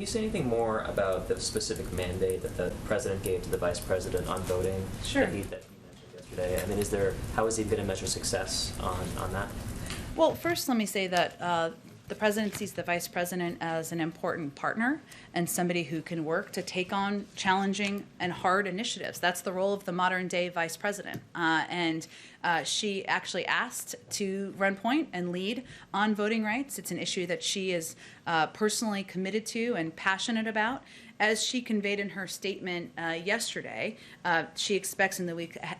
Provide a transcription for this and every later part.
Can you say anything more about the specific mandate that the president gave to the vice president on voting? Sure. That he mentioned yesterday. I mean, how is he going to measure success on that? Well, first, let me say that the president sees the vice president as an important partner and somebody who can work to take on challenging and hard initiatives. That's the role of the modern day vice president. And she actually asked to run point and lead on voting rights. It's an issue that she is personally committed to and passionate about. As she conveyed in her statement yesterday, she expects in the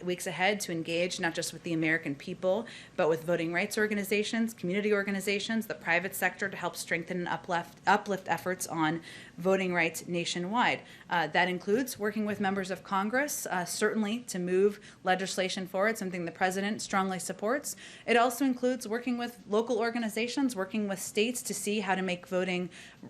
weeks ahead to engage not just with the American people, but with voting rights organizations, community organizations, the private sector to help strengthen and uplift efforts on voting rights nationwide. That includes working with members of Congress, certainly to move legislation forward, something the president strongly supports. It also includes working with local organizations, working with states to see how to make voting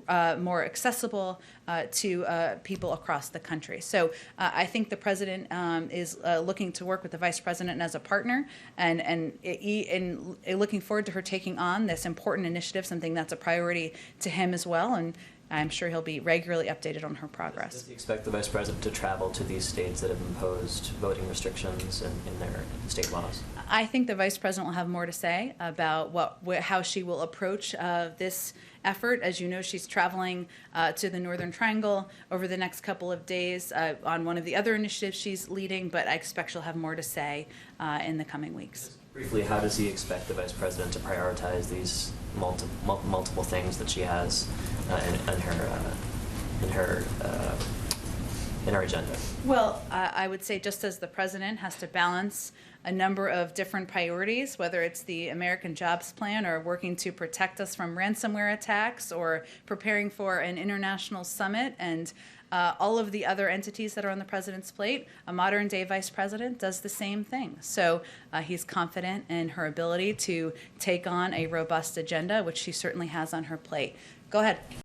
more accessible to people across the country. So I think the president is looking to work with the vice president as a partner and looking forward to her taking on this important initiative, something that's a priority to him as well. And I'm sure he'll be regularly updated on her progress. Does he expect the vice president to travel to these states that have imposed voting restrictions in their state laws? I think the vice president will have more to say about how she will approach this effort. As you know, she's traveling to the Northern Triangle over the next couple of days on one of the other initiatives she's leading, but I expect she'll have more to say in the coming weeks. Just briefly, how does he expect the vice president to prioritize these multiple things that she has in her agenda? Well, I would say just as the president has to balance a number of different priorities, whether it's the American Jobs Plan or working to protect us from ransomware attacks or preparing for an international summit and all of the other entities that are on the president's plate, a modern day vice president does the same thing. So he's confident in her ability to take on a robust agenda, which she certainly has on her plate. Go ahead.